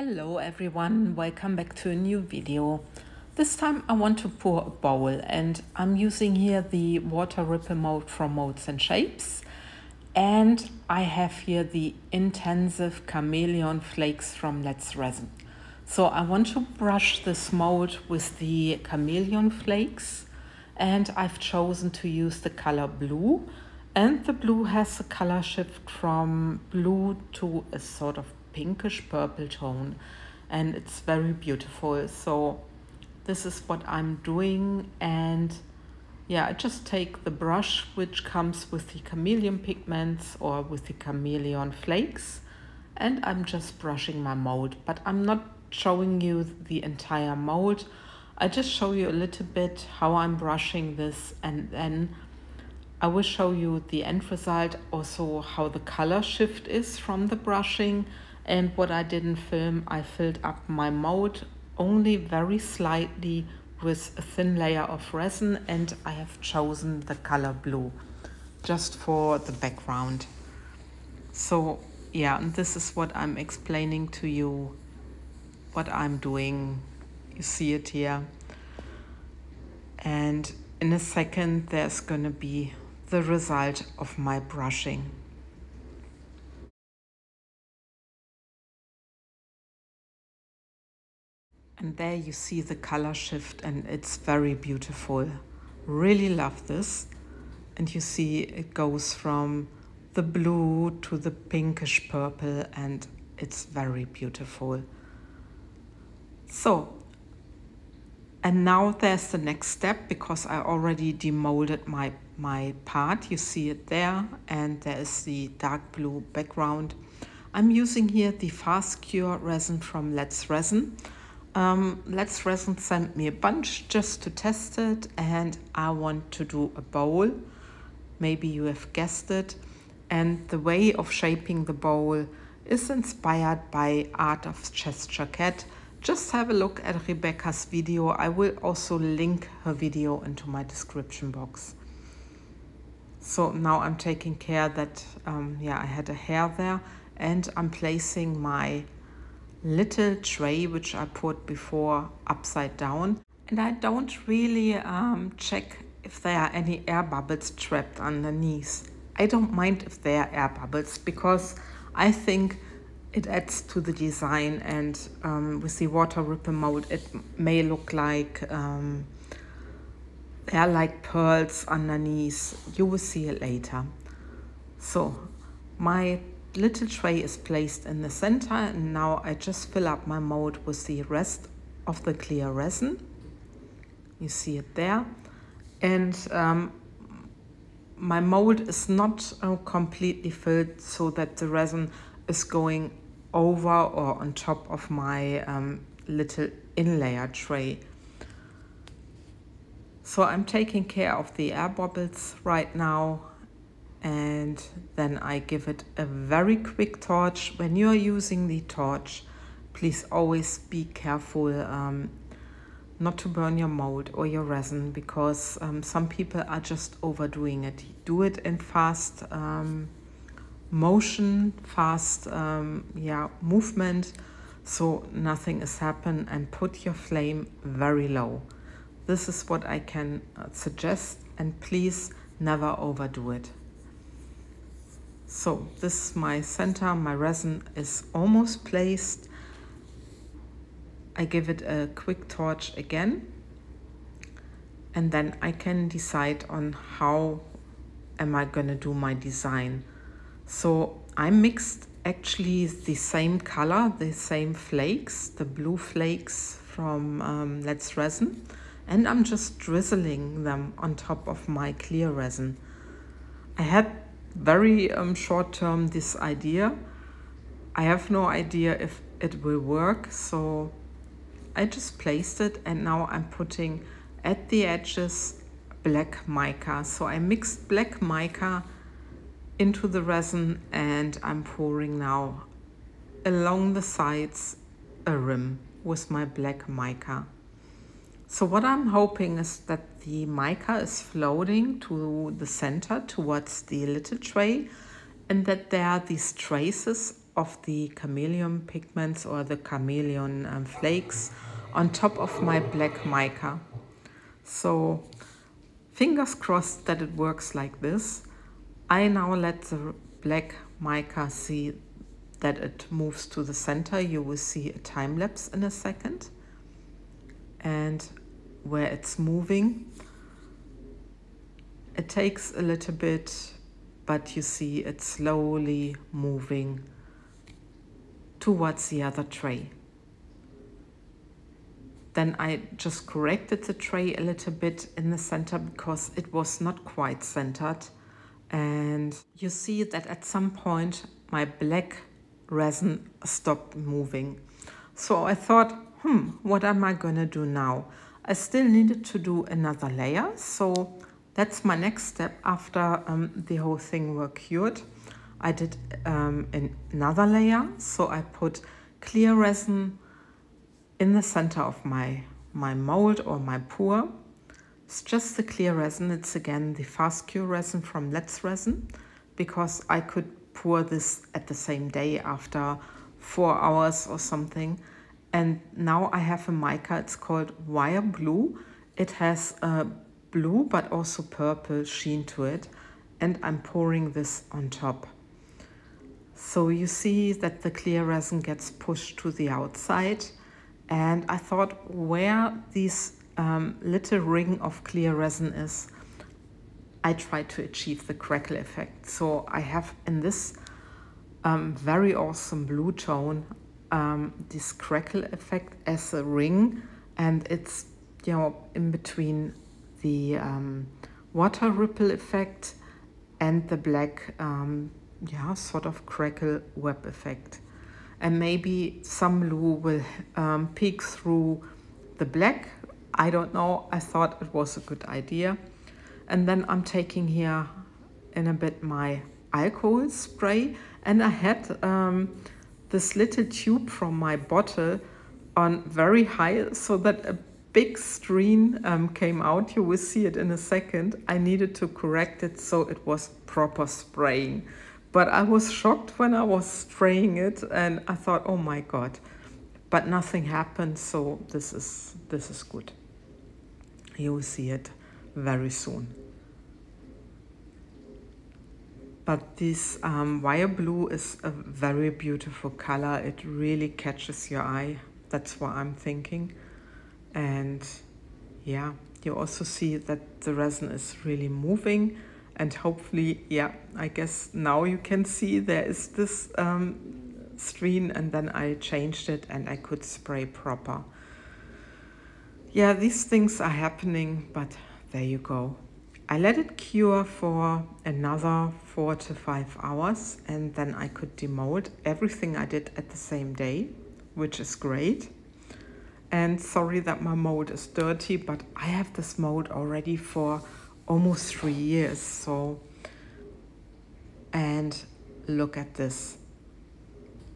Hello everyone, welcome back to a new video. This time I want to pour a bowl and I'm using here the water ripple mold from MoldsandShapes, and I have here the intensive chameleon flakes from Let's Resin. So I want to brush this mold with the chameleon flakes, and I've chosen to use the color blue, and the blue has a color shift from blue to a sort of pinkish purple tone, and it's very beautiful. So this is what I'm doing, and yeah, I just take the brush which comes with the chameleon pigments or with the chameleon flakes, and I'm just brushing my mold, but I'm not showing you the entire mold. I just show you a little bit how I'm brushing this, and then I will show you the end result, also how the color shift is from the brushing. And what I didn't film, I filled up my mold only very slightly with a thin layer of resin, and I have chosen the color blue just for the background. So yeah, and this is what I'm explaining to you, what I'm doing. You see it here. And in a second, there's gonna be the result of my brushing. And there you see the color shift, and it's very beautiful. Really love this. And you see it goes from the blue to the pinkish purple, and it's very beautiful. So, and now there's the next step, because I already demolded my part. You see it there, and there is the dark blue background. I'm using here the Fast Cure Resin from Let's Resin. Let's Resin sent me a bunch just to test it, and I want to do a bowl. Maybe you have guessed it. And the way of shaping the bowl is inspired by Art of Gesture Cat. Just have a look at Rebecca's video. I will also link her video into my description box. So now I'm taking care that, I had a hair there, and I'm placing my little tray, which I put before, upside down. And I don't really check if there are any air bubbles trapped underneath. I don't mind if there are air bubbles, because I think it adds to the design, and with the water ripple mold it may look like there are like pearls underneath. You will see it later. So my little tray is placed in the center, and now I just fill up my mold with the rest of the clear resin. You see it there. And my mold is not completely filled, so that the resin is going over or on top of my little inlayer tray. So I'm taking care of the air bubbles right now, and then I give it a very quick torch. When you are using the torch, please always be careful not to burn your mold or your resin, because some people are just overdoing it. Do it in fast motion, fast movement, so nothing is happen, and put your flame very low. This is what I can suggest, and please never overdo it. So this is my center. My resin is almost placed. I give it a quick torch again, and then I can decide on how am I gonna do my design. So I mixed actually the same color, the same flakes, the blue flakes from Let's Resin, and I'm just drizzling them on top of my clear resin. I had very short term this idea. I have no idea if it will work, so I just placed it, and now I'm putting at the edges black mica. So I mixed black mica into the resin, and I'm pouring now along the sides a rim with my black mica. So what I'm hoping is that the mica is floating to the center towards the little tray, and that there are these traces of the chameleon pigments or the chameleon flakes on top of my black mica. So fingers crossed that it works like this. I now let the black mica see that it moves to the center. You will see a time lapse in a second. And where it's moving, it takes a little bit, but you see it's slowly moving towards the other tray. Then I just corrected the tray a little bit in the center because it was not quite centered. And you see that at some point my black resin stopped moving. So I thought, what am I gonna do now? I still needed to do another layer. So that's my next step after the whole thing were cured. I did another layer. So I put clear resin in the center of my mold or my pour. It's just the clear resin. It's again the Fast Cure Resin from Let's Resin, because I could pour this at the same day after 4 hours or something. And now I have a mica. It's called Vio Blue. It has a blue but also purple sheen to it. And I'm pouring this on top. So you see that the clear resin gets pushed to the outside. And I thought where this little ring of clear resin is, I tried to achieve the crackle effect. So I have in this very awesome blue tone this crackle effect as a ring, and it's, you know, in between the water ripple effect and the black sort of crackle web effect. And maybe some blue will peek through the black. I don't know. I thought it was a good idea. And then I'm taking here in a bit my alcohol spray, and I had this little tube from my bottle on very high so that a big stream came out. You will see it in a second. I needed to correct it so it was proper spraying. But I was shocked when I was spraying it, and I thought, oh my God. But nothing happened, so this is good. You will see it very soon. But this Vio Blue is a very beautiful color. It really catches your eye. That's what I'm thinking. And yeah, you also see that the resin is really moving. And hopefully, yeah, I guess now you can see there is this stream, and then I changed it and I could spray proper. Yeah, these things are happening, but there you go. I let it cure for another 4 to 5 hours, and then I could demold. Everything I did at the same day, which is great. And sorry that my mold is dirty, but I have this mold already for almost 3 years. So, and look at this.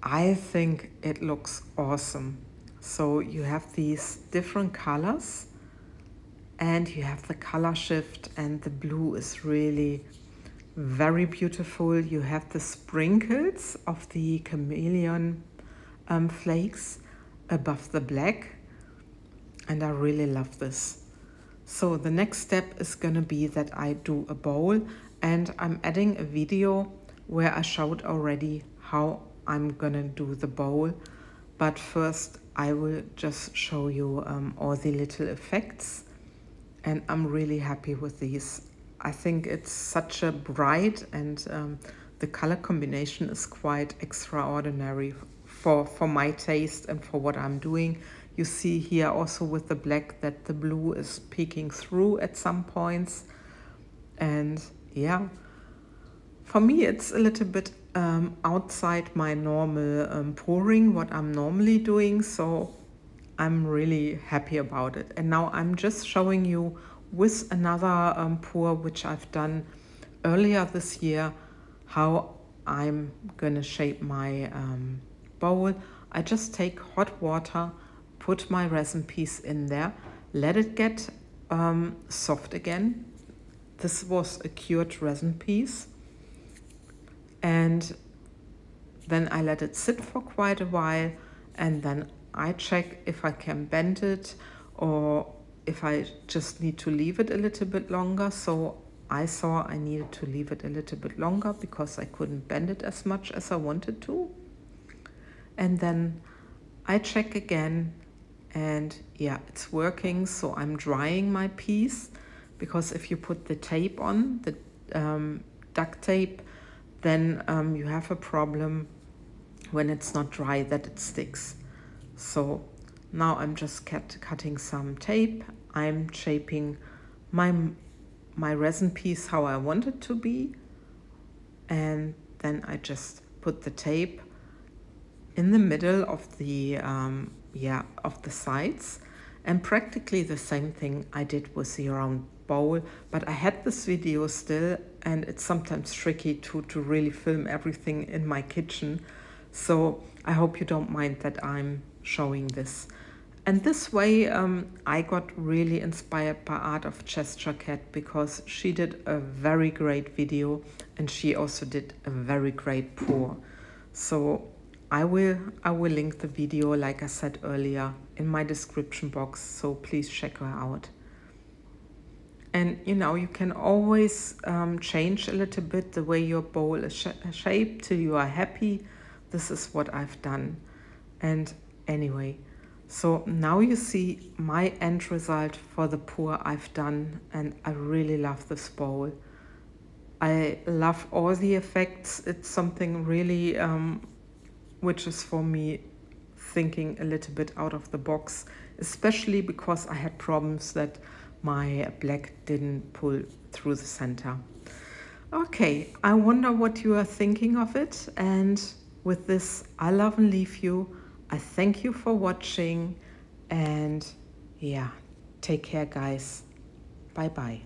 I think it looks awesome. So you have these different colors, and you have the color shift, and the blue is really very beautiful. You have the sprinkles of the chameleon flakes above the black, and I really love this. So the next step is gonna be that I do a bowl, and I'm adding a video where I showed already how I'm gonna do the bowl. But first I will just show you all the little effects, and I'm really happy with these. I think it's such a bright, and the color combination is quite extraordinary for my taste and for what I'm doing. You see here also with the black that the blue is peeking through at some points. And yeah, for me it's a little bit outside my normal pouring, what I'm normally doing. So I'm really happy about it. And now I'm just showing you with another pour, which I've done earlier this year, how I'm gonna shape my bowl. I just take hot water, put my resin piece in there, let it get soft again. This was a cured resin piece. And Then I let it sit for quite a while, and then I check if I can bend it or if I just need to leave it a little bit longer. So I saw I needed to leave it a little bit longer because I couldn't bend it as much as I wanted to. And then I check again, and yeah, it's working. So I'm drying my piece, because if you put the tape on, the duct tape, then you have a problem when it's not dry that it sticks. So now I'm just cutting some tape. I'm shaping my resin piece how I want it to be, and then I just put the tape in the middle of the of the sides, and practically the same thing I did with the round bowl. But I had this video still, and it's sometimes tricky to really film everything in my kitchen, so I hope you don't mind that I'm showing this. And this way I got really inspired by Art of Gesture Cat, because she did a very great video and she also did a very great pour. So I will link the video, like I said earlier, in my description box, so please check her out. And you know, you can always change a little bit the way your bowl is shaped till you are happy. This is what I've done. And anyway, so now you see my end result for the pour I've done, and I really love this bowl. I love all the effects. It's something really which is for me thinking a little bit out of the box, especially because I had problems that my black didn't pull through the center. Okay, I wonder what you are thinking of it, and with this I love and leave you. I thank you for watching, and yeah, take care guys. Bye bye.